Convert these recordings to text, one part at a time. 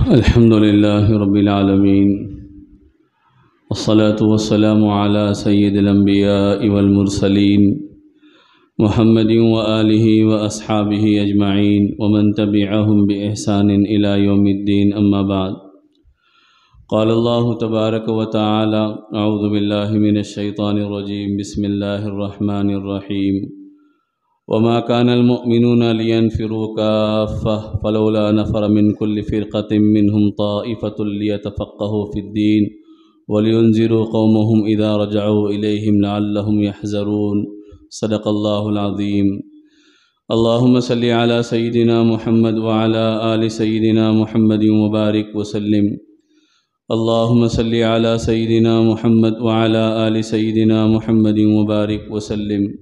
الحمد لله رب العالمين والصلاة والسلام على سيد الأنبياء والمرسلين محمد وآله وأصحابه أجمعين ومن تبعهم بإحسان إلى يوم الدين أما بعد قال الله تبارك وتعالى أعوذ بالله من الشيطان الرجيم بسم الله الرحمن الرحيم وما كان المؤمنون لينفروا كافة فلولا نفر من كل فرقة منهم طائفة ليتفقهوا في الدين ولينذروا قومهم إذا رجعوا إليهم لعلهم يحذرون صدق الله العظيم اللهم صل على سيدنا محمد وعلى آل سيدنا محمد وبارك وسلم اللهم صل على سيدنا محمد وعلى آل سيدنا محمد وبارك وسلم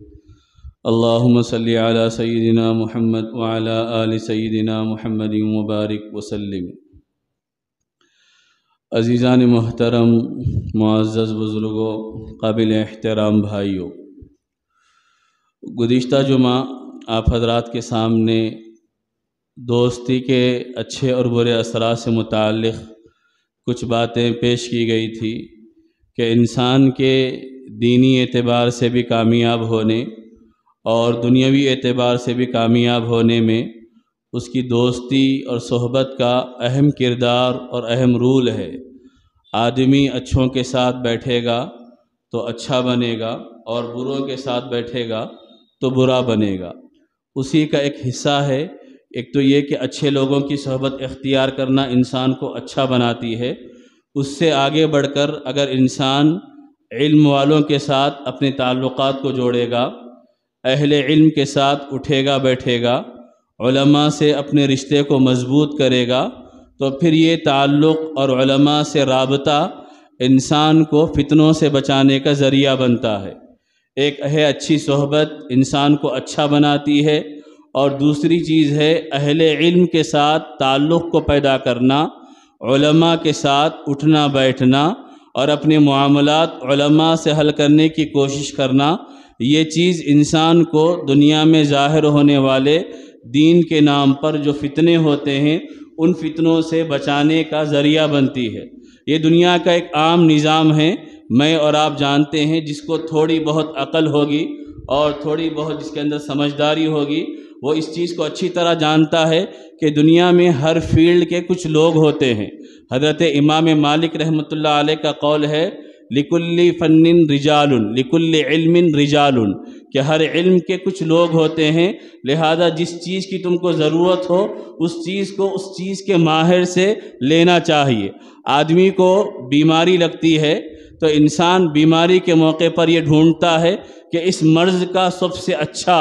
اللهم صل على سيدنا محمد وعلى آل سيدنا محمد وبارك وسلم۔ عزیزان محترم، معزز بزرگوں، قابل احترام بھائیوں، گزشتہ جمعہ آپ حضرات کے سامنے دوستی کے اچھے اور برے اثرات سے متعلق کچھ باتیں پیش کی گئی تھی کہ انسان کے دینی اعتبار سے بھی کامیاب ہونے اور دنیاوی اعتبار سے بھی کامیاب ہونے میں اس کی دوستی اور صحبت کا اہم کردار اور اہم رول ہے۔ آدمی اچھوں کے ساتھ بیٹھے گا تو اچھا بنے گا اور بروں کے ساتھ بیٹھے گا تو برا بنے گا۔ اسی کا ایک حصہ ہے، ایک تو یہ کہ اچھے لوگوں کی صحبت اختیار کرنا انسان کو اچھا بناتی ہے۔ اس سے آگے بڑھ کر اگر انسان علم والوں کے ساتھ اپنے تعلقات کو جوڑے گا، اہل علم کے ساتھ اٹھے گا بیٹھے گا، علماء سے اپنے رشتے کو مضبوط کرے گا، تو پھر یہ تعلق اور علماء سے رابطہ انسان کو فتنوں سے بچانے کا ذریعہ بنتا ہے۔ ایک ہے اچھی صحبت انسان کو اچھا بناتی ہے، اور دوسری چیز ہے اہل علم کے ساتھ تعلق کو پیدا کرنا، علماء کے ساتھ اٹھنا بیٹھنا اور اپنے معاملات علماء سے حل کرنے کی کوشش کرنا۔ یہ چیز انسان کو دنیا میں ظاہر ہونے والے دین کے نام پر جو فتنے ہوتے ہیں ان فتنوں سے بچانے کا ذریعہ بنتی ہے۔ یہ دنیا کا ایک عام نظام ہے، میں اور آپ جانتے ہیں۔ جس کو تھوڑی بہت عقل ہوگی اور تھوڑی بہت جس کے اندر سمجھداری ہوگی، وہ اس چیز کو اچھی طرح جانتا ہے کہ دنیا میں ہر فیلڈ کے کچھ لوگ ہوتے ہیں۔ حضرت امام مالک رحمۃ اللہ علیہ کا قول ہے لِكُلِّ فَنٍ رِجَالٌ لِكُلِّ عِلْمٍ رِجَالٌ، کہ ہر علم کے کچھ لوگ ہوتے ہیں، لہذا جس چیز کی تم کو ضرورت ہو اس چیز کو اس چیز کے ماہر سے لینا چاہیے۔ آدمی کو بیماری لگتی ہے تو انسان بیماری کے موقع پر یہ ڈھونڈتا ہے کہ اس مرض کا سب سے اچھا،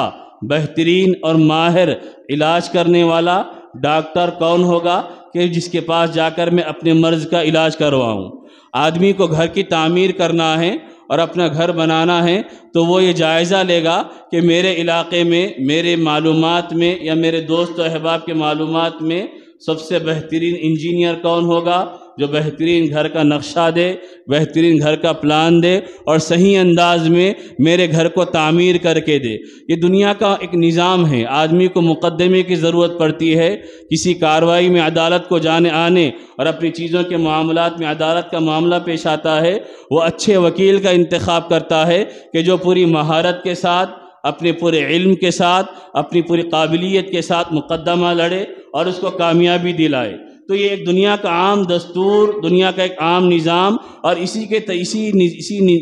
بہترین اور ماہر علاج کرنے والا ڈاکٹر کون ہوگا کہ جس کے پاس جا کر میں اپنے مرض کا علاج کرواؤں۔ آدمی کو گھر کی تعمیر کرنا ہے اور اپنا گھر بنانا ہے تو وہ یہ جائزہ لے گا کہ میرے علاقے میں، میرے معلومات میں یا میرے دوست و احباب کے معلومات میں سب سے بہترین انجینئر کون ہوگا جو بہترین گھر کا نقشہ دے، بہترین گھر کا پلان دے اور صحیح انداز میں میرے گھر کو تعمیر کر کے دے۔ یہ دنیا کا ایک نظام ہے۔ آدمی کو مقدمے کی ضرورت پڑتی ہے، کسی کارروائی میں عدالت کو جانے آنے اور اپنی چیزوں کے معاملات میں عدالت کا معاملہ پیش آتا ہے، وہ اچھے وکیل کا انتخاب کرتا ہے کہ جو پوری مہارت کے ساتھ، اپنے پورے علم کے ساتھ، اپنی پوری قابلیت کے ساتھ مقدمہ لڑے اور اس کو کامیابی دلائے۔ تو یہ ایک دنیا کا عام دستور، دنیا کا ایک عام نظام، اور اسی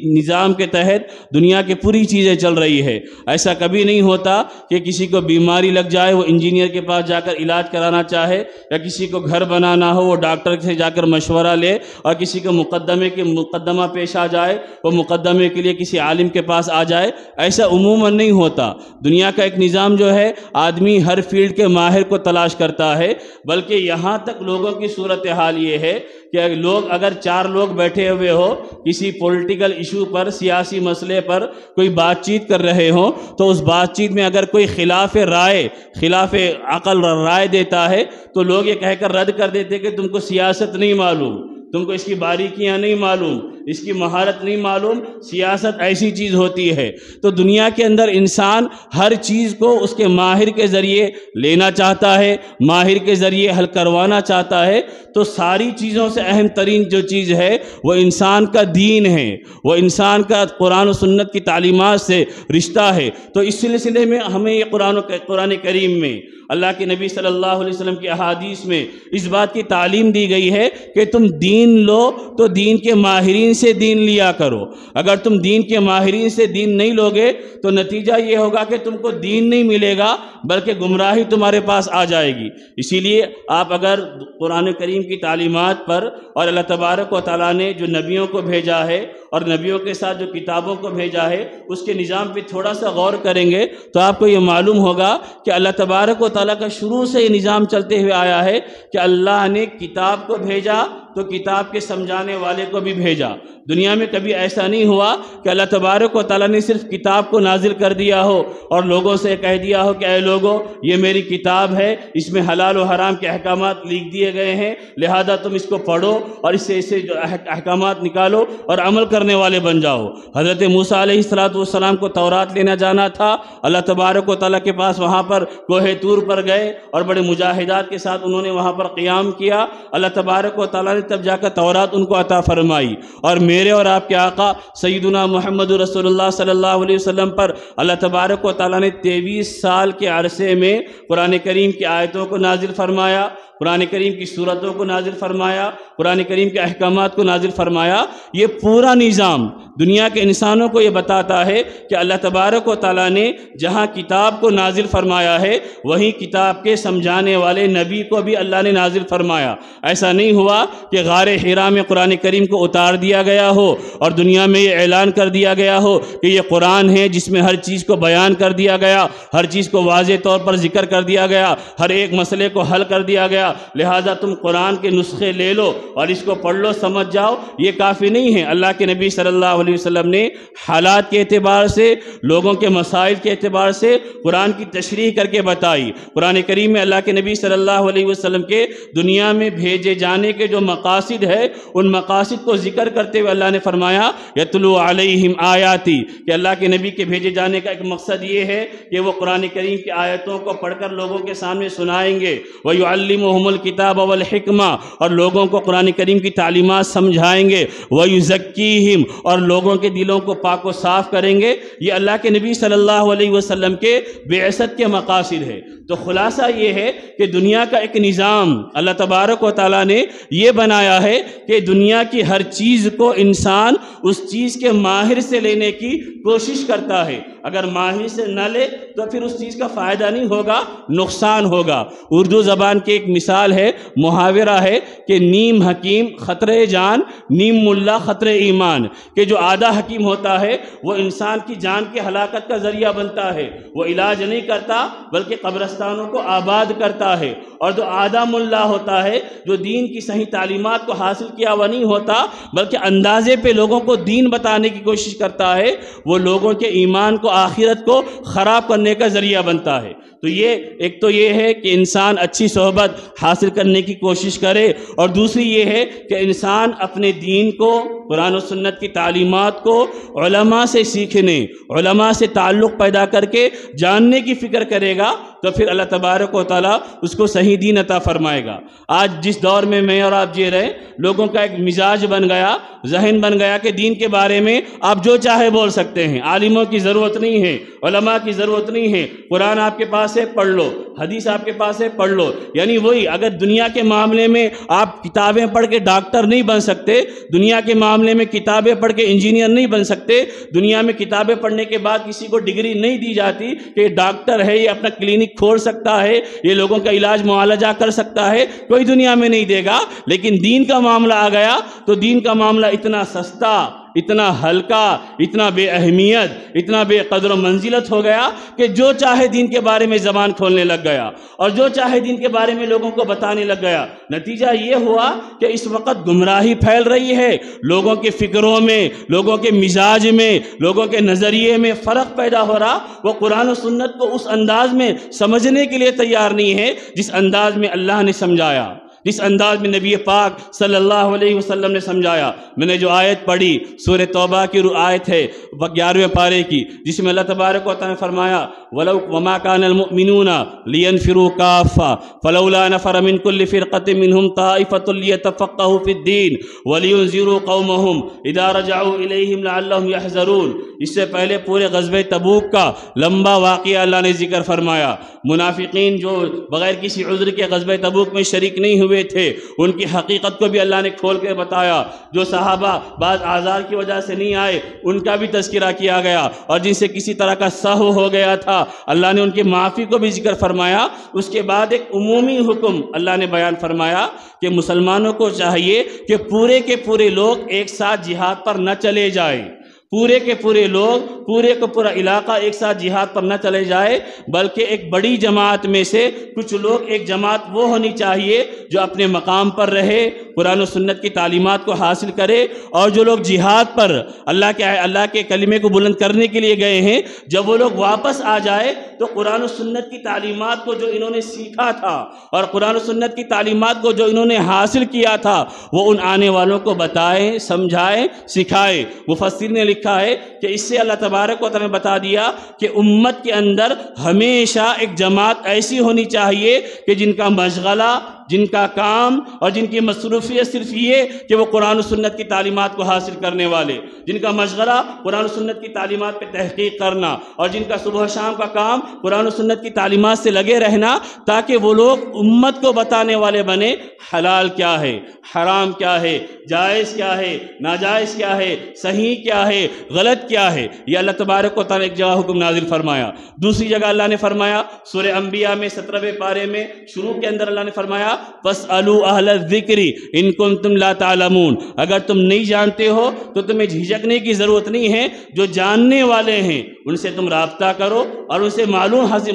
نظام کے تحت دنیا کی پوری چیزیں چل رہی ہے۔ ایسا کبھی نہیں ہوتا کہ کسی کو بیماری لگ جائے وہ انجینئر کے پاس جا کر علاج کرانا چاہے، یا کسی کو گھر بنانا ہو وہ ڈاکٹر سے جا کر مشورہ لے، اور کسی کو مقدمہ پیش آ جائے وہ مقدمے کے لیے کسی عالم کے پاس آ جائے۔ ایسا عموماً نہیں ہوتا۔ دنیا کا ایک نظام جو ہے آدمی ہر فیلڈ کے ماہر کو تلاش کرتا ہے، بلکہ یہاں تک لوگوں کی صورتحال یہ ہے کہ لوگ اگر 4 لوگ بیٹھے ہوئے ہو کسی پولیٹیکل ایشو پر، سیاسی مسئلے پر کوئی بات چیت کر رہے ہوں، تو اس بات چیت میں اگر کوئی خلاف رائے، خلاف عقل رائے دیتا ہے تو لوگ یہ کہہ کر رد کر دیتے کہ تم کو سیاست نہیں معلوم، تم کو اس کی باریکیاں نہیں معلوم، اس کی مہارت نہیں معلوم، سیاست ایسی چیز ہوتی ہے۔ تو دنیا کے اندر انسان ہر چیز کو اس کے ماہر کے ذریعے لینا چاہتا ہے، ماہر کے ذریعے حل کروانا چاہتا ہے۔ تو ساری چیزوں سے اہم ترین جو چیز ہے وہ انسان کا دین ہے، وہ انسان کا قرآن و سنت کی تعلیمات سے رشتہ ہے۔ تو اس سلسلے میں ہمیں یہ قرآن کریم میں اللہ کے نبی صلی اللہ علیہ وسلم کی احادیث میں اس بات کی تعلیم دی گئی ہے کہ تم دین لو تو دین کے ماہرین سے دین لیا کرو۔ اگر تم دین کے ماہرین سے دین نہیں لوگے تو نتیجہ یہ ہوگا کہ تم کو دین نہیں ملے گا بلکہ گمراہی تمہارے پاس آ جائے گی۔ اسی لیے آپ اگر قرآن کریم کی تعلیمات پر اور اللہ تبارک و تعالیٰ نے جو نبیوں کو بھیجا ہے اور نبیوں کے ساتھ جو کتابوں کو بھیجا ہے اس کے نظام پہ تھوڑا سا غور کریں گے تو آپ کو یہ معلوم ہوگا کہ اللہ تبارک و تعالیٰ کا شروع سے یہ نظام چلتے ہوئے آیا ہے کہ اللہ نے کتاب کو بھیجا تو کتاب کے سمجھانے والے کو بھی بھیجا۔ دنیا میں کبھی ایسا نہیں ہوا کہ اللہ تبارک و تعالیٰ نے صرف کتاب کو نازل کر دیا ہو اور لوگوں سے کہہ دیا ہو کہ اے لوگوں یہ میری کتاب ہے، اس میں حلال و حرام کے احکامات لکھ دیے گئے ہیں، لہذا تم اس کو پڑھو اور اس سے جو احکامات نکالو اور عمل کرنے والے بن جاؤ۔ حضرت موسیٰ علیہ السلام کو تورات لینا جانا تھا، اللہ تبارک و تعالیٰ کے پاس وہاں پر کوہ طور پر گئے اور بڑے مجاہدات کے ساتھ انہوں نے وہاں پر قیام کیا۔ اللہ تبارک و تعالیٰ نے تب جا کر تورات ان کو عطا فرمائی، اور میرے اور آپ کے آقا سیدنا محمد رسول اللہ صلی اللہ علیہ وسلم پر اللہ تبارک و تعالیٰ نے 23 سال کے عرصے میں قرآن کریم کی آیتوں کو نازل فرمایا، قرآن کریم کی صورتوں کو نازل فرمایا، قرآن کریم کے احکامات کو نازل فرمایا۔ یہ پورا نظام دنیا کے انسانوں کو یہ بتاتا ہے کہ اللہ تبارک و تعالیٰ نے جہاں کتاب کو نازل فرمایا ہے وہیں کتاب کے سمجھانے والے نبی کو بھی اللہ نے نازل فرمایا۔ ایسا نہیں ہوا کہ غار حرا میں قرآن کریم کو اتار دیا گیا ہو اور دنیا میں یہ اعلان کر دیا گیا ہو کہ یہ قرآن ہے جس میں ہر چیز کو بیان کر دیا گیا، ہر چیز کو واضح طور پر ذکر کر دیا گیا، ہر ایک مسئلے کو حل کر دیا گیا، لہٰذا تم قرآن کے نسخے لے لو اور اس کو پڑھ لو، سمجھ جاؤ۔ یہ کافی نہیں ہے۔ اللہ کے نبی صلی اللہ علیہ وسلم نے حالات کے اعتبار سے، لوگوں کے مسائل کے اعتبار سے قرآن کی تشریح کر کے بتائی۔ قرآن کریم میں اللہ کے نبی صلی اللہ علیہ وسلم کے دنیا میں بھیجے جانے کے جو مقاصد ہے ان مقاصد کو ذکر کرتے ہوئے اللہ نے فرمایا یتلو علیہم آیاتی، کہ اللہ کے نبی کے بھیجے جانے کا ایک مقصد یہ ہے کہ وہ قرآن کریم کی آیتوں کو پڑھ کر لوگوں کے سامنے سنائیں گے، وَيُعَلِّمُهُمُ الْكِتَابَ وَالْحِکْمَةَ، اور لوگوں کو قرآن کریم کی تعلیمات سمجھائیں گے، وَيُزَكِّيهِمْ، اور لوگوں کے دلوں کو پاک و صاف کریں گے۔ یہ اللہ کے نبی صلی اللہ علیہ وسلم کے بعثت کے مقاصد ہے۔ تو خلاصہ یہ ہے کہ دنیا کا ایک نظام اللہ تبارک و تعالیٰ نے یہ بنایا ہے کہ دنیا کی ہر چیز کو انسان اس چیز کے ماہر سے لینے کی کوشش کرتا ہے۔ اگر ماہر سے نہ لے تو پھر اس چیز کا فائدہ نہیں ہوگا، نقصان ہوگا۔ اردو زبان کی ایک مثال ہے، محاورہ ہے کہ نیم حکیم خطرے جان، نیم ملا خطرے ایمان، کہ جو آدھا حکیم ہوتا ہے وہ انسان کی جان کی ہلاکت کا ذریعہ بنتا ہے، وہ علاج نہیں کرتا بلکہ قبرستانوں کو آباد کرتا ہے۔ اور جو آدھا ملا ہوتا ہے جو دین کی صحیح تعلیمات کو حاصل کیا ہوا نہیں ہوتا بلکہ اندازے پہ لوگوں کو دین بتانے کی کوشش کرتا ہے، وہ لوگوں کے ایمان کو، آخرت کو خراب کرنے کا ذریعہ بنتا ہے۔ تو ایک تو یہ ہے کہ انسان اچھی صحبت حاصل کرنے کی کوشش کرے، اور دوسری یہ ہے کہ انسان اپنے دین کو، قرآن و سنت کی تعلیمات کو علماء سے سیکھنے، علماء سے تعلق پیدا کر کے جاننے کی فکر کرے گا تو پھر اللہ تبارک و تعالیٰ اس کو صحیح دین عطا فرمائے گا۔ آج جس دور میں میں اور آپ جی رہے، لوگوں کا ایک مزاج بن گیا، ذہن بن گیا کہ دین کے بارے میں آپ جو چاہے بول سکتے ہیں، عالموں کی ضرورت نہیں ہے، علماء کی ضرورت نہیں ہے، قرآن آپ کے پاس ہے پڑھ لو، حدیث آپ کے پاس ہے پڑھ لو۔ یعنی وہی، اگر دنیا کے معاملے میں آپ کتابیں پڑھ کے ڈاکٹر نہیں بن سکتے، دنیا کے معاملے میں کتابیں پڑھ کے انجینئر نہیں بن سکتے، دنیا میں کتابیں پڑھنے کے بعد کسی کو ڈگری نہیں دی جاتی کہ یہ ڈاکٹر ہے، یہ اپنا کلینک کھول سکتا ہے، یہ لوگوں کا علاج معالجہ کر سکتا ہے، کوئی دنیا میں نہیں دے گا۔ لیکن دین کا معاملہ آ گیا تو دین کا معاملہ اتنا سستا، اتنا ہلکا، اتنا بے اہمیت، اتنا بے قدر و منزلت ہو گیا کہ جو چاہے دین کے بارے میں زبان کھولنے لگ گیا اور جو چاہے دین کے بارے میں لوگوں کو بتانے لگ گیا۔ نتیجہ یہ ہوا کہ اس وقت گمراہی پھیل رہی ہے، لوگوں کے فکروں میں، لوگوں کے مزاج میں، لوگوں کے نظریے میں فرق پیدا ہو رہا۔ وہ قرآن و سنت کو اس انداز میں سمجھنے کے لیے تیار نہیں ہے جس انداز میں اللہ نے سمجھایا۔ جس انداز میں نبی پاک صلی اللہ علیہ وسلم نے سمجھایا. میں نے جو آیت پڑھی سورہ توبہ کی آیت ہے 11ویں پارے کی، جس میں اللہ تبارک و تعالیٰ نے فرمایا وَمَا كَانَ الْمُؤْمِنُونَ لِيَنْفِرُوا كَافَّةً فَلَوْلَا نَفَرَ مِنْ كُلِّ فِرْقَةٍ مِّنْهُمْ طَائِفَةٌ لِيَتَفَقَّهُوا فِي الدِّينِ وَلِيُنذِرُوا قَوْمَهُمْ إِذَا رَجَعُوا إِلَيْهِمْ لَعَلَّهُمْ يَحْذَرُونَ. اس سے پہلے پورے غزوہ تبوک کا لمبا واقعہ اللہ نے ذکر فرمایا. منافقین جو بغیر کسی عذر کے غزوہ تبوک میں شریک نہیں ہوئے تھے، ان کی حقیقت کو بھی اللہ نے کھول کے بتایا. جو صحابہ بعض اعذار کی وجہ سے نہیں آئے ان کا بھی تذکرہ کیا گیا، اور جن سے کسی طرح کا سہو ہو گیا تھا اللہ نے ان کی معافی کو بھی ذکر فرمایا. اس کے بعد ایک عمومی حکم اللہ نے بیان فرمایا کہ مسلمانوں کو چاہیے کہ پورے کے پورے لوگ ایک ساتھ جہاد پر نہ چلے جائیں. پورے کے پورے لوگ، پورے کا پورا علاقہ ایک ساتھ جہاد پر نہ چلے جائے، بلکہ ایک بڑی جماعت میں سے کچھ لوگ، ایک جماعت وہ ہونی چاہیے جو اپنے مقام پر رہے، قرآن و سنت کی تعلیمات کو حاصل کرے. اور جو لوگ جہاد پر اللہ کے کلمے کو بلند کرنے کے لیے گئے ہیں، جب وہ لوگ واپس آ جائے تو قرآن و سنت کی تعلیمات کو جو انہوں نے سیکھا تھا اور قرآن و سنت کی تعلیمات کو جو انہوں نے حاصل کیا تھا وہ ان آنے والوں کو بتائیں، سمجھائیں، سکھائیں. مفسر نے لکھا ہے کہ اس سے اللہ تبارک و تعالیٰ نے بتا دیا کہ امت کے اندر ہمیشہ ایک جماعت ایسی ہونی چاہیے کہ جن کا مشغلہ، جن کا کام اور جن کی مصروفیت صرف یہ کہ وہ قرآن و سنت کی تعلیمات کو حاصل کرنے والے، جن کا مشغلہ قرآن و سنت کی تعلیمات پہ تحقیق کرنا، اور جن کا صبح و شام کا کام قرآن و سنت کی تعلیمات سے لگے رہنا، تاکہ وہ لوگ امت کو بتانے والے بنے حلال کیا ہے، حرام کیا ہے، جائز کیا ہے، ناجائز کیا ہے، صحیح کیا ہے، غلط کیا ہے. یہ اللہ تبارک و تعالیٰ ایک جگہ حکم نازل فرمایا. دوسری جگہ اللہ نے فرمایا سورہ انبیاء میں 17ویں پارے میں شروع کے اندر اللہ نے فرمایا فَاسْأَلُوا أَهْلَ الذِّكْرِ إِن كُنتُمْ لَا تَعْلَمُونَ. اگر تم نہیں جانتے ہو تو تمہیں جھجکنے کی ضرورت نہیں ہے، جو جاننے والے ہیں ان سے تم رابطہ کرو اور ان سے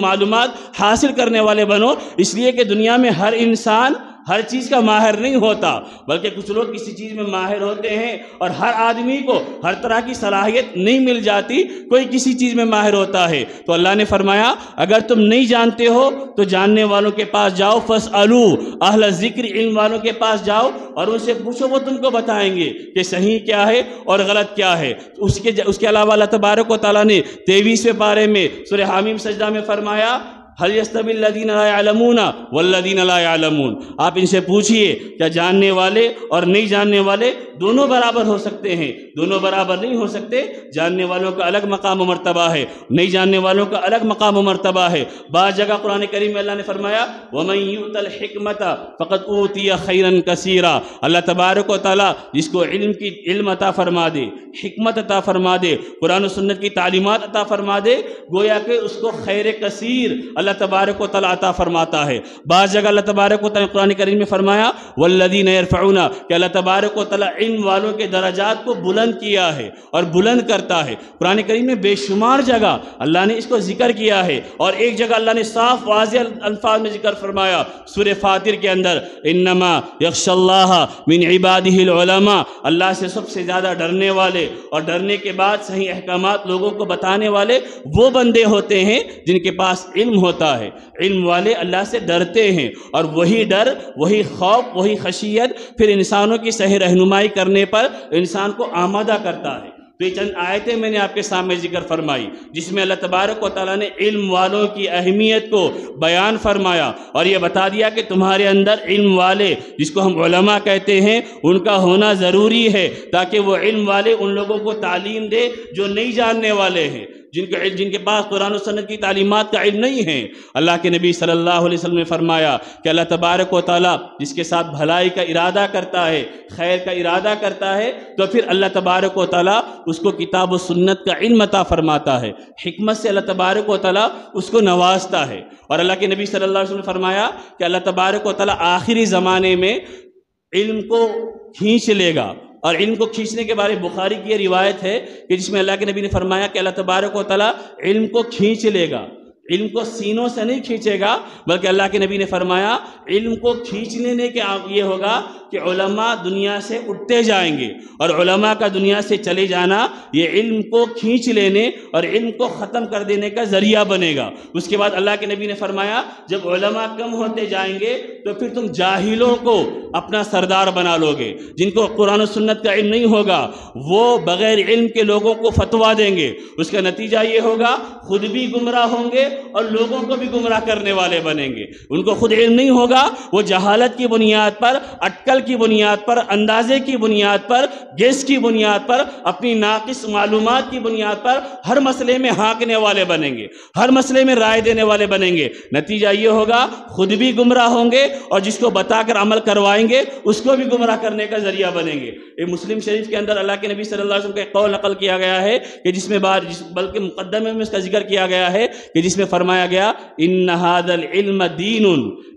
معلومات حاصل کرنے والے بنو. اس لیے کہ دنیا میں ہر انسان ہر چیز کا ماہر نہیں ہوتا، بلکہ کچھ لوگ کسی چیز میں ماہر ہوتے ہیں، اور ہر آدمی کو ہر طرح کی صلاحیت نہیں مل جاتی، کوئی کسی چیز میں ماہر ہوتا ہے. تو اللہ نے فرمایا اگر تم نہیں جانتے ہو تو جاننے والوں کے پاس جاؤ، فَاسْأَلُوا أَهْلَ الذِّكْرِ، علم والوں کے پاس جاؤ اور ان سے پوچھو، وہ تم کو بتائیں گے کہ صحیح کیا ہے اور غلط کیا ہے. اس کے علاوہ اللہ تبارک و تعالیٰ نے 23ویں پارے میں سورہ حامیم سجدہ میں فرمایا هل يستوي الذين لا يعلمون والذين لا يعلمون. آپ ان سے پوچھئے کیا جاننے والے اور نہیں جاننے والے دونوں برابر ہو سکتے ہیں؟ دونوں برابر نہیں ہو سکتے. جاننے والوں کا الگ مقام و مرتبہ ہے، نہیں جاننے والوں کا الگ مقام و مرتبہ ہے. بعض جگہ قرآن کریم میں اللہ نے فرمایا وَمَن يُؤْتَ الْحِكْمَةَ فَقَدْ أُوتِيَ خَيْرًا كَثِيرًا. اللہ تبارک و تعالیٰ جس کو علم عطا فرما دے، حکمت عطا فرما دے، قرآن و سنت کی تعلیمات عطا فرما دے، گویا کہ اس کو خیر کثیر اللہ تبارک و تعالیٰ عطا فرماتا ہے. بعض جگہ اللہ تبارک و تعالیٰ قرآن کریم میں فرمایا والذین یرفعون، کہ اللہ تبارک و تعالیٰ علم والوں کے درجات کو بلند کیا ہے اور بلند کرتا ہے. قرآن کریم میں بے شمار جگہ اللہ نے اس کو ذکر کیا ہے، اور ایک جگہ اللہ نے صاف واضح الفاظ میں ذکر فرمایا سورہ فاطر کے اندر انما یخشی اللہ من عبادہ العلماء. اللہ سے سب سے زیادہ ڈرنے والے اور ڈرنے کے بعد صحیح احکامات لوگوں کو بتانے والے وہ بندے ہوتے ہیں جن کے پاس علم ہوتا ہے. علم والے اللہ سے ڈرتے ہیں، اور وہی ڈر، وہی خوف، وہی خشیت پھر انسانوں کی صحیح رہنمائی کرنے پر انسان کو آمادہ کرتا ہے. تو یہ چند آیتیں میں نے آپ کے سامنے ذکر فرمائی جس میں اللہ تبارک و تعالیٰ نے علم والوں کی اہمیت کو بیان فرمایا اور یہ بتا دیا کہ تمہارے اندر علم والے جس کو ہم علماء کہتے ہیں ان کا ہونا ضروری ہے، تاکہ وہ علم والے ان لوگوں کو تعلیم دے جو نہیں جاننے والے ہیں، جن کے پاس قرآن و سنت کی تعلیمات کا علم نہیں ہے. اللہ کے نبی صلی اللہ علیہ وسلم نے فرمایا کہ اللہ تبارک و تعالیٰ جس کے ساتھ بھلائی کا ارادہ کرتا ہے، خیر کا ارادہ کرتا ہے، تو پھر اللہ تبارک و تعالیٰ اس کو کتاب و سنت کا علم عطا فرماتا ہے. حکمت سے اللہ تبارک و تعالیٰ اس کو نوازتا ہے. اور اللہ کے نبی صلی اللہ علیہ وسلم نے فرمایا کہ اللہ تبارک و تعالیٰ آخری زمانے میں علم کو کھینچ لے گا. اور علم کو کھینچنے کے بارے بخاری کی یہ روایت ہے کہ جس میں اللہ کے نبی نے فرمایا کہ اللہ تبارک و تعالیٰ علم کو کھینچ لے گا. علم کو سینوں سے نہیں کھینچے گا، بلکہ اللہ کے نبی نے فرمایا علم کو کھینچ لینے کے یہ ہوگا کہ علماء دنیا سے اٹھتے جائیں گے، اور علماء کا دنیا سے چلے جانا یہ علم کو کھینچ لینے اور علم کو ختم کر دینے کا ذریعہ بنے گا۔ اس کے بعد اللہ کے نبی نے فرمایا جب علماء کم ہوتے جائیں گے تو پھر تم جاہلوں کو اپنا سردار بنا لو گے، جن کو قرآن و سنت کا علم نہیں ہوگا وہ بغیر علم کے لوگوں کو فتویٰ دیں گے۔ اس کا نتیجہ یہ ہوگا خود بھی گمراہ ہوں گے اور لوگوں کو بھی گمراہ کرنے والے بنیں گے۔ ان کو خود علم نہیں ہوگا، وہ جہالت کی بنیاد پر، اٹکل کی بنیاد پر، اندازے کی بنیاد پر، گیس کی بنیاد پر، اپنی ناقص معلومات کی بنیاد پر ہر مسئلے میں ہانکنے والے بنیں گے، ہر مسئلے میں رائے دینے والے بنیں گے۔ نتیجہ یہ ہوگا خود بھی گمراہ ہوں گے اور جس کو بتا کر عمل کروائیں گے اس کو بھی گمراہ کرنے کا ذریعہ بنیں گے۔ یہ مسلم شریف کے اندر اللہ کے نبی صلی اللہ علیہ وسلم کا ایک قول نقل کیا گیا ہے کہ جس میں بلکہ مقدمے میں اس کا ذکر کیا گیا ہے کہ جس میں فرمایا گیا ان ھذا العلم دین،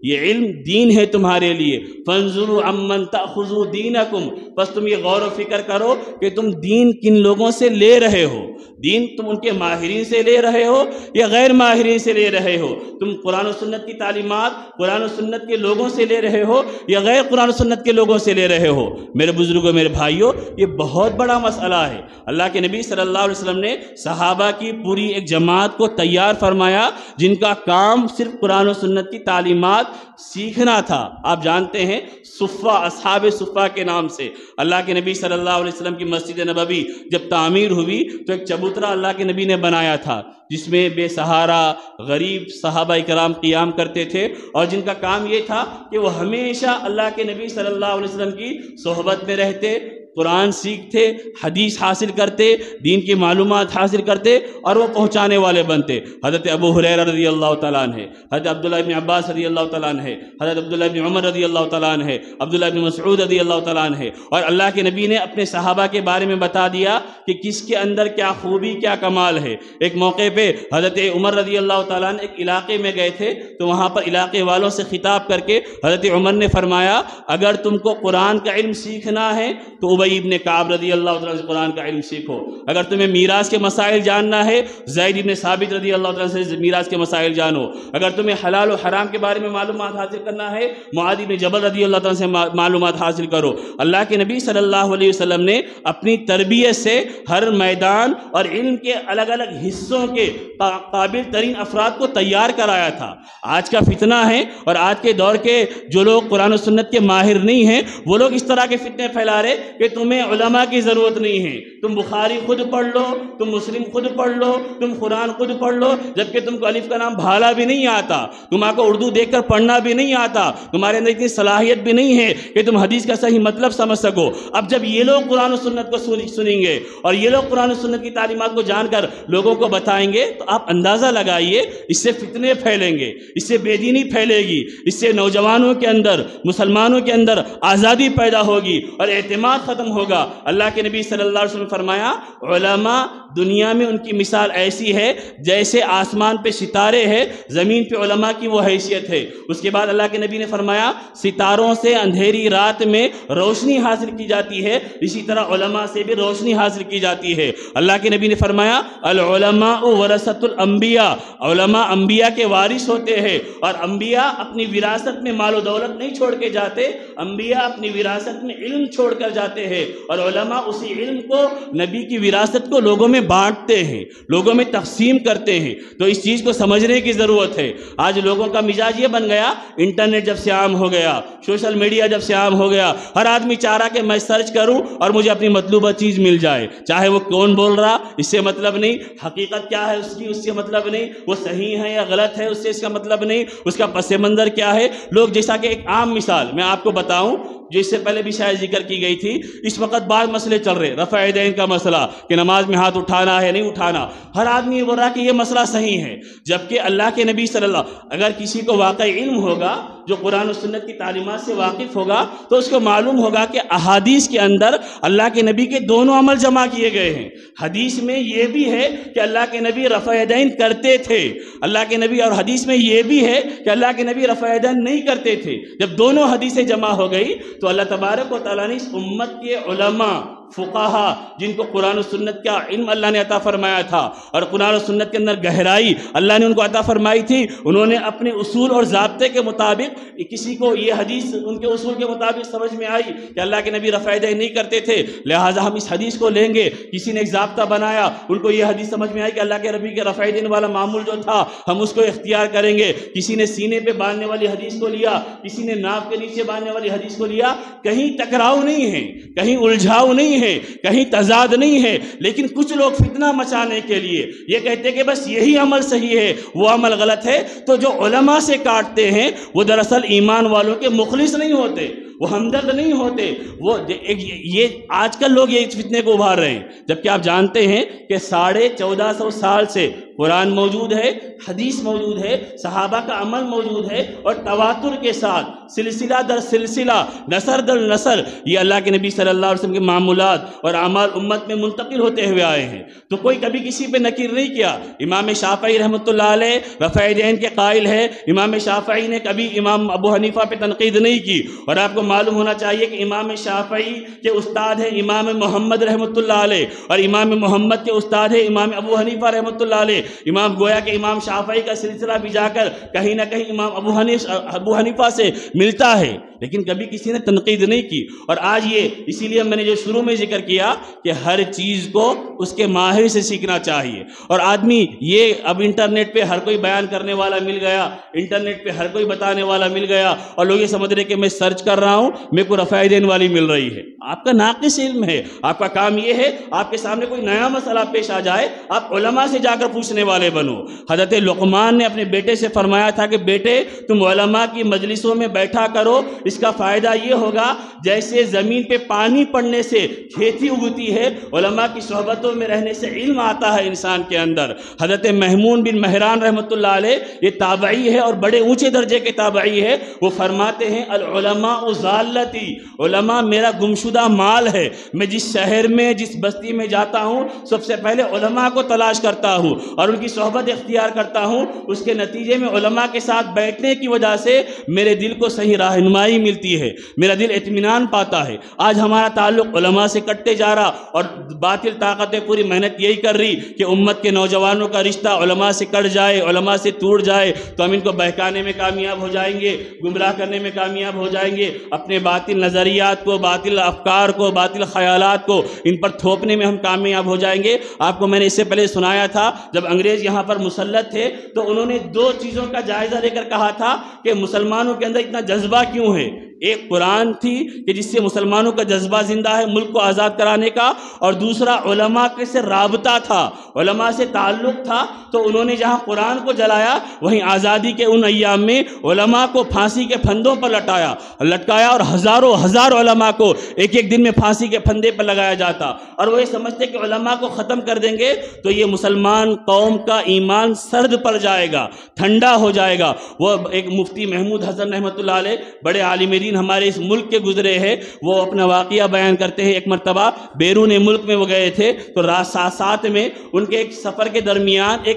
یہ علم دین ہے تمہارے لیے، فانظروا عمن تاخذوا دینکم، بس تم یہ غور و فکر کرو کہ تم دین کن لوگوں سے لے رہے ہو، دین تم ان کے ماہرین سے لے رہے ہو یا غیر ماہرین سے لے رہے ہو، تم قرآن و سنت کی تعلیمات قرآن و سنت کے لوگوں سے لے رہے ہو یا غیر قرآن و سنت کے لوگوں سے لے رہے ہو۔ میرے بزرگوں، میرے بھائیوں، یہ بہت بڑا مسئلہ ہے۔ اللہ کے نبی صلی اللہ علیہ وسلم نے صحابہ کی پوری ایک جماعت کو تیار فرمایا جن کا کام صرف قرآن و سنت کی تعلیمات سیکھنا تھا۔ آپ جانتے ہیں صفہ، اصحاب صفہ کے نام سے اللہ کے نبی صلی اللہ علیہ وسلم کی مسجد نبوی جب تعمیر ہوئی تو ایک چبوترا اللہ کے نبی نے بنایا تھا جس میں بے سہارا غریب صحابہ کرام قیام کرتے تھے، اور جن کا کام یہ تھا کہ وہ ہمیشہ اللہ کے نبی صلی اللہ علیہ وسلم کی صحبت میں رہتے، قرآن سیکھتے، حدیث حاصل کرتے، دین کی معلومات حاصل کرتے اور وہ پہنچانے والے بنتے۔ حضرت ابو ہریرہ رضی اللہ تعالیٰ عنہ، حضرت عبداللہ ابن عباس رضی اللہ تعالیٰ عنہ، حضرت عبداللہ ابن عمر رضی اللہ تعالیٰ عنہ، عبداللہ ابن مسعود رضی اللہ تعالیٰ عنہ، اور اللہ کے نبی نے اپنے صحابہ کے بارے میں بتا دیا کہ کس کے اندر کیا خوبی، کیا کمال ہے۔ ایک موقع پہ حضرت عمر رضی اللہ تعالیٰ عنہ ایک علاقے میں گئے تھے تو وہاں پر علاقے والوں سے خطاب کر کے حضرت عمر نے فرمایا اگر تم کو قرآن کا علم سیکھنا ہے تو ابی ابن کعب رضی اللہ تعالیٰ سے قرآن کا علم سیکھو، اگر تمہیں میراث کے مسائل جاننا ہے زید ابن ثابت رضی اللہ تعالیٰ سے میراث کے مسائل جانو، اگر تمہیں حلال و حرام کے بارے میں معلومات حاصل کرنا ہے معاذ بن جبل رضی اللہ تعالیٰ سے معلومات حاصل کرو۔ اللہ کے نبی صلی اللہ علیہ وسلم نے اپنی تربیت سے ہر میدان اور علم کے الگ الگ حصوں کے قابل ترین افراد کو تیار کرایا تھا۔ آج کا فتنہ ہے اور آج کے دور کے جو لوگ قرآن و سنت کے ماہر نہیں ہیں وہ لوگ اس طرح کے فتنے پھیلا رہے کہ تمہیں علماء کی ضرورت نہیں ہے، تم بخاری خود پڑھ لو، تم مسلم خود پڑھ لو، تم قرآن خود پڑھ لو، جبکہ تم کو الف کا نام بھالا بھی نہیں آتا، تمہارے کو اردو دیکھ کر پڑھنا بھی نہیں آتا، تمہارے اندر اتنی صلاحیت بھی نہیں ہے کہ تم حدیث کا صحیح مطلب سمجھ سکو۔ اب جب یہ لوگ قرآن و سنت کو سنیں گے اور یہ لوگ قرآن و سنت کی تعلیمات کو جان کر لوگوں کو بتائیں گے تو آپ اندازہ لگائیے اس سے فتنے پھیلیں گے، اس سے بے دینی پھیلے گی، اس سے نوجوانوں کے اندر، مسلمانوں کے اندر آزادی پیدا ہوگی اور اعتماد ختم ہوگا۔ اللہ کے نبی صلی اللہ علیہ وسلم نے فرمایا علماء دنیا میں ان کی مثال ایسی ہے جیسے آسمان پہ ستارے ہیں، زمین پہ علماء کی وہ حیثیت ہے۔ اس کے بعد اللہ کے نبی نے فرمایا ستاروں سے اندھیری رات میں روشنی حاصل کی جاتی ہے، اسی طرح علماء سے بھی روشنی حاصل کی جاتی ہے۔ اللہ کے نبی نے فرمایا العلماء ورثۃ الانبیاء، علماء انبیاء کے وارث ہوتے ہیں، اور انبیاء اپنی وراثت میں مال و دولت نہیں چھوڑ کے جاتے، انبیاء اپنی وراثت میں علم چھوڑ کر جاتے ہیں، اور علماء اسی علم کو، نبی کی وراثت کو لوگوں میں بانٹتے ہیں، لوگوں میں تقسیم کرتے ہیں۔ تو اس چیز کو سمجھنے کی ضرورت ہے۔ آج لوگوں کا مزاج یہ بن گیا، انٹرنیٹ جب سے عام ہو گیا، سوشل میڈیا جب سے عام ہو گیا، ہر آدمی چاہ رہا کہ میں سرچ کروں اور مجھے اپنی مطلوبہ چیز مل جائے، چاہے وہ کون بول رہا اس سے مطلب نہیں، حقیقت کیا ہے اس کی اس سے مطلب نہیں، وہ صحیح ہے یا غلط ہے اس سے اس کا مطلب نہیں، اس کا پس منظر کیا ہے۔ لوگ جیسا کہ ایک عام مثال میں آپ کو بتاؤں جو اس سے پہلے بھی شاید ذکر کی گئی تھی، اس وقت بعض مسئلے چل رہے، رفع یدین کا مسئلہ کہ نماز میں ہاتھ اٹھانا ہے نہیں اٹھانا، ہر آدمی یہ بول رہا کہ یہ مسئلہ صحیح ہے، جبکہ اللہ کے نبی صلی اللہ، اگر کسی کو واقعی علم ہوگا جو قرآن و سنت کی تعلیمات سے واقف ہوگا تو اس کو معلوم ہوگا کہ احادیث کے اندر اللہ کے نبی کے دونوں عمل جمع کیے گئے ہیں۔ حدیث میں یہ بھی ہے کہ اللہ کے نبی رفع یدین کرتے تھے، اللہ کے نبی، اور حدیث میں یہ بھی ہے کہ اللہ کے نبی رفع یدین نہیں کرتے تھے۔ جب دونوں حدیثیں جمع ہو گئی تو اللہ تبارک و تعالیٰ نے اس امت کے علماء فقہا جن کو قرآن و سنت کا علم اللہ نے عطا فرمایا تھا اور قرآن و سنت کے اندر گہرائی اللہ نے ان کو عطا فرمائی تھی، انہوں نے اپنے اصول اور ضابطے کے مطابق، کسی کو یہ حدیث ان کے اصول کے مطابق سمجھ میں آئی کہ اللہ کے نبی رفع یدین نہیں کرتے تھے، لہٰذا ہم اس حدیث کو لیں گے۔ کسی نے ایک ضابطہ بنایا، ان کو یہ حدیث سمجھ میں آئی کہ اللہ کے نبی کے رفع یدین والا معمول جو تھا ہم اس کو اختیار کریں گے۔ کسی نے سینے پہ باندھنے والی حدیث کو لیا، کسی نے ناف کے نیچے باندھنے والی حدیث کو لیا۔ کہیں ٹکراؤ نہیں ہے، کہیں الجھاؤ نہیں ہے، کہیں تضاد نہیں ہے، لیکن کچھ لوگ فتنہ مچانے کے لیے یہ کہتے کہ بس یہی عمل صحیح ہے، وہ عمل غلط ہے۔ تو جو علماء سے کاٹتے ہیں وہ دراصل ایمان والوں کے مخلص نہیں ہوتے، وہ ہمدرد نہیں ہوتے، وہ یہ آج کل لوگ یہ فتنے کو ابھار رہے ہیں، جبکہ آپ جانتے ہیں کہ 1450 سال سے قرآن موجود ہے، حدیث موجود ہے، صحابہ کا عمل موجود ہے، اور تواتر کے ساتھ سلسلہ در سلسلہ، نسر در نسر، یہ اللہ کے نبی صلی اللہ علیہ وسلم کے معمولات اور اعمال امت میں منتقل ہوتے ہوئے آئے ہیں۔ تو کوئی کبھی کسی پہ نکیر نہیں کیا۔ امام شافعی رحمۃ اللہ علیہ رفع یدین کے قائل ہے، امام شافعی نے کبھی امام ابو حنیفہ پہ تنقید نہیں کی، اور آپ کو معلوم ہونا چاہیے کہ امام شافعی کے استاد ہیں امام محمد رحمۃ اللہ علیہ، اور امام محمد کے استاد ہیں امام ابو حنیفہ رحمۃ اللہ علیہ۔ امام گویا کہ امام شافعی کا سلسلہ بھی جا کر کہیں نہ کہیں امام ابو حنیفہ سے ملتا ہے، لیکن کبھی کسی نے تنقید نہیں کی۔ اور آج یہ اسی لیے میں نے جو شروع میں ذکر کیا کہ ہر چیز کو اس کے ماہر سے سیکھنا چاہیے۔ اور آدمی یہ اب انٹرنیٹ پہ ہر کوئی بیان کرنے والا مل گیا، انٹرنیٹ پہ ہر کوئی بتانے والا مل گیا، اور لوگ یہ سمجھ رہے کہ میں سرچ کر رہا ہوں میرے کو رفع یدین والی مل رہی ہے۔ آپ کا ناقص علم ہے، آپ کا کام یہ ہے آپ کے سامنے کوئی نیا مسئلہ پیش آ جائے آپ علماء سے جا کر پوچھنے والے بنو۔ حضرت لقمان نے اپنے بیٹے سے فرمایا تھا کہ بیٹے تم علماء کی مجلسوں میں بیٹھا کرو، اس کا فائدہ یہ ہوگا جیسے زمین پہ پانی پڑنے سے کھیتی اگتی ہے، علماء کی صحبتوں میں رہنے سے علم آتا ہے انسان کے اندر۔ حضرت محمون بن مہران رحمۃ اللہ علیہ یہ تابعی ہے اور بڑے اونچے درجے کے تابعی ہے، وہ فرماتے ہیں العلماء ضالتی، علماء میرا گمشدہ مال ہے۔ میں جس شہر میں جس بستی میں جاتا ہوں سب سے پہلے علماء کو تلاش کرتا ہوں اور ان کی صحبت اختیار کرتا ہوں، اس کے نتیجے میں علماء کے ساتھ بیٹھنے کی وجہ سے میرے دل کو صحیح رہنمائی ملتی ہے، میرا دل اطمینان پاتا ہے۔ آج ہمارا تعلق علماء سے کٹتے جا رہا، اور باطل طاقتیں پوری محنت یہی کر رہی کہ امت کے نوجوانوں کا رشتہ علماء سے کٹ جائے، علماء سے ٹوٹ جائے، تو ہم ان کو بہکانے میں کامیاب ہو جائیں گے، گمراہ کرنے میں کامیاب ہو جائیں گے، اپنے باطل نظریات کو، باطل افکار کو، باطل خیالات کو ان پر تھوپنے میں ہم کامیاب ہو جائیں گے۔ آپ کو میں نے اس سے پہلے سنایا تھا جب انگریز یہاں پر مسلط تھے تو انہوں نے 2 چیزوں کا جائزہ لے کر کہا تھا کہ مسلمانوں کے اندر اتنا جذبہ کیوں ہے۔ ایک قرآن تھی کہ جس سے مسلمانوں کا جذبہ زندہ ہے ملک کو آزاد کرانے کا، اور دوسرا علماء کے سے رابطہ تھا، علماء سے تعلق تھا۔ تو انہوں نے جہاں قرآن کو جلایا وہیں آزادی کے ان ایام میں علماء کو پھانسی کے پھندوں پر لٹکایا، اور ہزاروں علماء کو ایک دن میں پھانسی کے پھندے پر لگایا جاتا، اور وہ یہ سمجھتے کہ علماء کو ختم کر دیں گے تو یہ مسلمان قوم کا ایمان سرد پڑ جائے گا، ٹھنڈا ہو جائے گا۔ وہ ایک مفتی محمود حسن رحمۃ اللہ علیہ بڑے عالم دین ہمارے اس ملک کے گزرے ہیں، وہ اپنا واقعہ بیان کرتے ہیں۔ ایک مرتبہ بیرون ملک میں وہ گئے تھے تو ساتھ میں ان کے ایک سفر کے درمیان ایک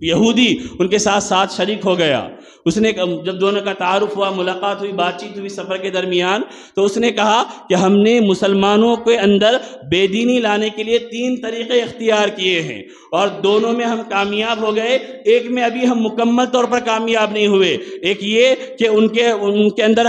یہودی ان کے ساتھ شریک ہو گیا۔ اس نے جب دونوں کا تعارف ہوا، ملاقات ہوئی، بات چیت ہوئی سفر کے درمیان، تو اس نے کہا کہ ہم نے مسلمانوں کے اندر بے دینی لانے کے لیے 3 طریقے اختیار کیے ہیں اور دونوں میں ہم کامیاب ہو گئے، ایک میں ابھی ہم مکمل طور پر کامیاب نہیں ہوئے۔ ایک یہ کہ ان کے اندر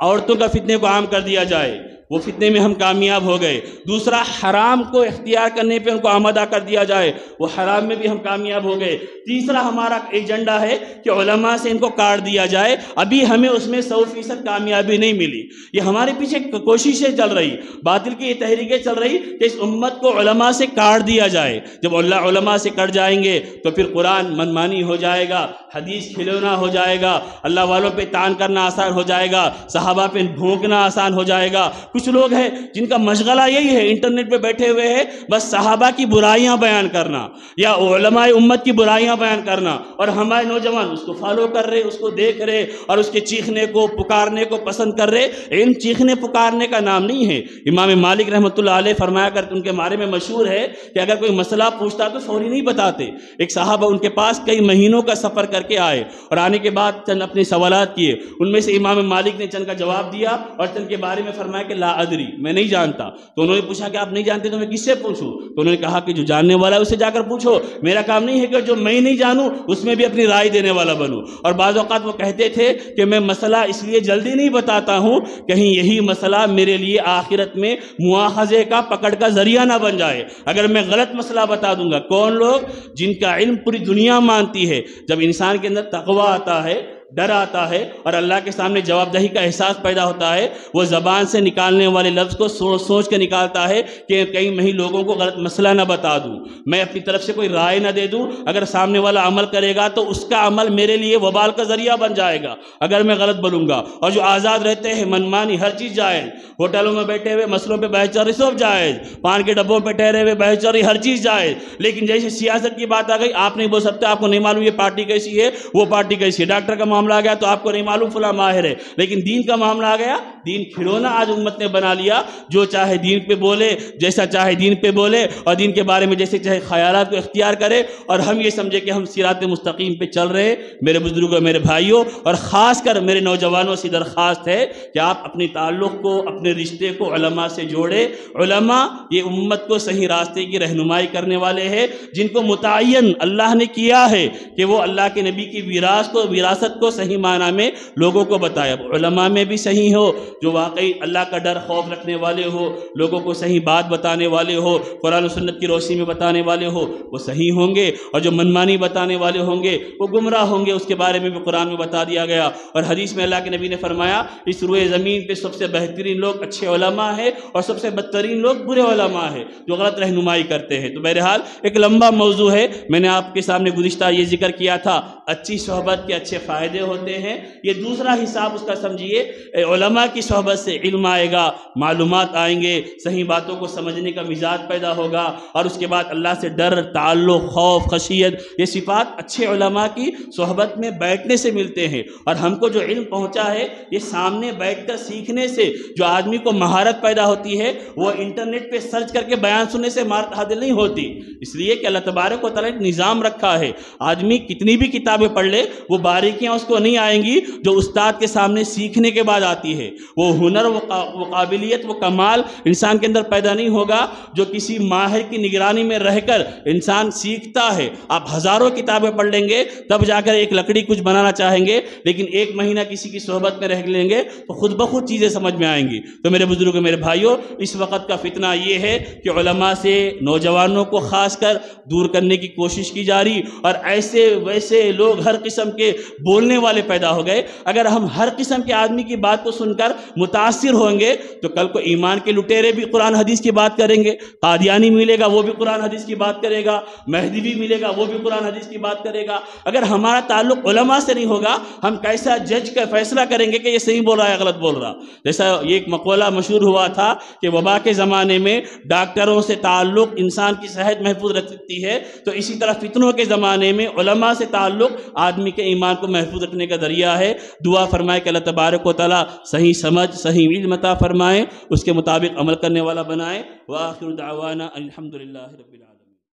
عورتوں کا فتنے کو عام کر دیا جائے، وہ فتنے میں ہم کامیاب ہو گئے۔ دوسرا حرام کو اختیار کرنے پہ ان کو آمادہ کر دیا جائے، وہ حرام میں بھی ہم کامیاب ہو گئے۔ تیسرا ہمارا ایجنڈا ہے کہ علماء سے ان کو کاٹ دیا جائے، ابھی ہمیں اس میں 100% کامیابی نہیں ملی۔ یہ ہمارے پیچھے کوششیں چل رہی، باطل کی یہ تحریکیں چل رہی کہ اس امت کو علماء سے کاٹ دیا جائے۔ جب علماء سے کٹ جائیں گے تو پھر قرآن منمانی ہو جائے گا، حدیث کھلونا ہو جائے گا، اللہ والوں پہ تان کرنا آسان ہو جائے گا، صحابہ پہ بھونکنا آسان ہو جائے گا۔ کچھ لوگ ہیں جن کا مشغلہ یہی ہے، انٹرنیٹ پہ بیٹھے ہوئے ہیں، بس صحابہ کی برائیاں بیان کرنا یا علماء امت کی برائیاں بیان کرنا، اور ہمارے نوجوان اس کو فالو کر رہے، اس کو دیکھ رہے اور اس کے چیخنے کو پکارنے کو پسند کر رہے۔ ان چیخنے پکارنے کا نام نہیں ہے۔ امام مالک رحمۃ اللہ علیہ فرمایا کرتے، ان کے بارے میں مشہور ہے کہ اگر کوئی مسئلہ پوچھتا تو فوری نہیں بتاتے۔ ایک صحابہ ان کے پاس کئی مہینوں کا سفر کر کے آئے اور آنے کے بعد چند اپنے سوالات کیے، ان میں سے امام مالک نے چند کا جواب دیا اور چند کے بارے میں فرمایا کہ لا ادری، میں نہیں جانتا۔ تو انہوں نے پوچھا کہ آپ نہیں جانتے تو میں کس سے پوچھوں؟ تو انہوں نے کہا کہ جو جاننے والا ہے اسے جا کر پوچھو، میرا کام نہیں ہے کہ جو میں نہیں جانوں اس میں بھی اپنی رائے دینے والا بنوں۔ اور بعض اوقات وہ کہتے تھے کہ میں مسئلہ اس لیے جلدی نہیں بتاتا ہوں کہیں یہی مسئلہ میرے لیے آخرت میں مواخذے کا، پکڑ کا ذریعہ نہ بن جائے اگر میں غلط مسئلہ بتا دوں گا۔ کون لوگ؟ جن کا علم پوری دنیا مانتی ہے۔ جب انسان کے اندر تقویٰ آتا ہے، ڈر آتا ہے اور اللہ کے سامنے جواب دہی کا احساس پیدا ہوتا ہے، وہ زبان سے نکالنے والے لفظ کو سوچ سوچ کے نکالتا ہے کہ کہیں میں لوگوں کو غلط مسئلہ نہ بتا دوں، میں اپنی طرف سے کوئی رائے نہ دے دوں۔ اگر سامنے والا عمل کرے گا تو اس کا عمل میرے لیے وبال کا ذریعہ بن جائے گا اگر میں غلط بولوں گا۔ اور جو آزاد رہتے ہیں، منمانی ہر چیز جائز، ہوٹلوں میں بیٹھے ہوئے مسئلوں پہ بحث چوری سب جائز، پان کے ڈبوں پہ ٹھہرے ہوئے بحث چوری ہر چیز جائز، لیکن جیسے سیاست کی بات آ گئی آپ نہیں بول سکتے، آپ کو نہیں معلوم یہ پارٹی کیسی ہے وہ پارٹی کیسی ہے۔ ڈاکٹر کا معاملہ آ گیا تو آپ کو نہیں معلوم فلاں ماہر ہے، لیکن دین کا معاملہ آ گیا، دین کھلونا آج امت نے بنا لیا، جو چاہے دین پہ بولے، جیسا چاہے دین پہ بولے، اور دین کے بارے میں جیسے چاہے خیالات کو اختیار کرے، اور ہم یہ سمجھے کہ ہم صراط مستقیم پہ چل رہے ہیں۔ میرے بزرگوں، میرے بھائیوں، اور خاص کر میرے نوجوانوں سے درخواست ہے کہ آپ اپنے تعلق کو، اپنے رشتے کو علماء سے جوڑے۔ علماء یہ امت کو صحیح راستے کی رہنمائی کرنے والے ہیں، جن کو متعین اللہ نے کیا ہے کہ وہ اللہ کے نبی کی وراثت کو صحیح معنی میں لوگوں کو بتائے۔ علماء میں بھی صحیح ہو جو واقعی اللہ کا ڈر خوف رکھنے والے ہو، لوگوں کو صحیح بات بتانے والے ہو، قرآن و سنت کی روشنی میں بتانے والے ہو، وہ صحیح ہوں گے، اور جو منمانی بتانے والے ہوں گے وہ گمراہ ہوں گے۔ اس کے بارے میں بھی قرآن میں بتا دیا گیا، اور حدیث میں اللہ کے نبی نے فرمایا اس روئے زمین پہ سب سے بہترین لوگ اچھے علماء ہیں، اور سب سے بدترین لوگ برے علماء ہیں جو غلط رہنمائی کرتے ہیں۔ تو بہرحال ایک لمبا موضوع ہے، میں نے آپ کے سامنے گزشتہ یہ ذکر کیا تھا، اچھی صحبت کے اچھے فائدے ہوتے ہیں۔ یہ دوسرا حساب اس کا سمجھیے، علماء کی صحبت سے علم آئے گا، معلومات آئیں گے، صحیح باتوں کو سمجھنے کا مزاج پیدا ہوگا، اور اس کے بعد اللہ سے ڈر، تعلق، خوف، خشیت، یہ صفات اچھے علماء کی صحبت میں بیٹھنے سے ملتے ہیں۔ اور ہم کو جو علم پہنچا ہے یہ سامنے بیٹھ کر سیکھنے سے جو آدمی کو مہارت پیدا ہوتی ہے، وہ انٹرنیٹ پہ سرچ کر کے بیان سننے سے مہارت حاصل نہیں ہوتی، اس لیے کہ اللہ تبارک و تعالیٰ ایک نظام رکھا ہے۔ آدمی کتنی بھی کتابیں پڑھ لے وہ باریکیاں اس کو نہیں آئیں گی جو استاد کے سامنے سیکھنے کے بعد آتی ہے۔ وہ ہنر، وہ قابلیت، وہ کمال انسان کے اندر پیدا نہیں ہوگا جو کسی ماہر کی نگرانی میں رہ کر انسان سیکھتا ہے۔ آپ ہزاروں کتابیں پڑھ لیں گے تب جا کر ایک لکڑی کچھ بنانا چاہیں گے، لیکن ایک مہینہ کسی کی صحبت میں رہ لیں گے تو خود بخود چیزیں سمجھ میں آئیں گی۔ تو میرے بزرگوں، میرے بھائیوں، اس وقت کا فتنہ یہ ہے کہ علماء سے نوجوانوں کو خاص کر دور کرنے کی کوشش کی جا رہی، اور ایسے ویسے لوگ ہر قسم کے بولنے والے پیدا ہو گئے۔ اگر ہم ہر قسم کے آدمی کی بات کو سن کر متاثر ہوں گے تو کل کو ایمان کے لٹیرے بھی قرآن حدیث کی بات کریں گے، قادیانی ملے گا وہ بھی قرآن حدیث کی بات کرے گا، مہدی بھی ملے گا وہ بھی قرآن حدیث کی بات کرے گا۔ اگر ہمارا تعلق علماء سے نہیں ہوگا ہم کیسا جج کا فیصلہ کریں گے کہ یہ صحیح بول رہا ہے غلط بول رہا؟ جیسا یہ ایک مقولہ مشہور ہوا تھا کہ وبا کے زمانے میں ڈاکٹروں سے تعلق انسان کی صحت محفوظ رکھتی ہے، تو اسی طرح فتنوں کے زمانے میں علماء سے تعلق آدمی کے ایمان کو محفوظ رکھنے کا ذریعہ ہے۔ دعا فرمائے کہ اللہ تبارک و تعالیٰ صحیح سمجھ، صحیح علم عطا فرمائے، اس کے مطابق عمل کرنے والا بنائے۔ وآخر دعوانا الحمدللہ رب العالمین۔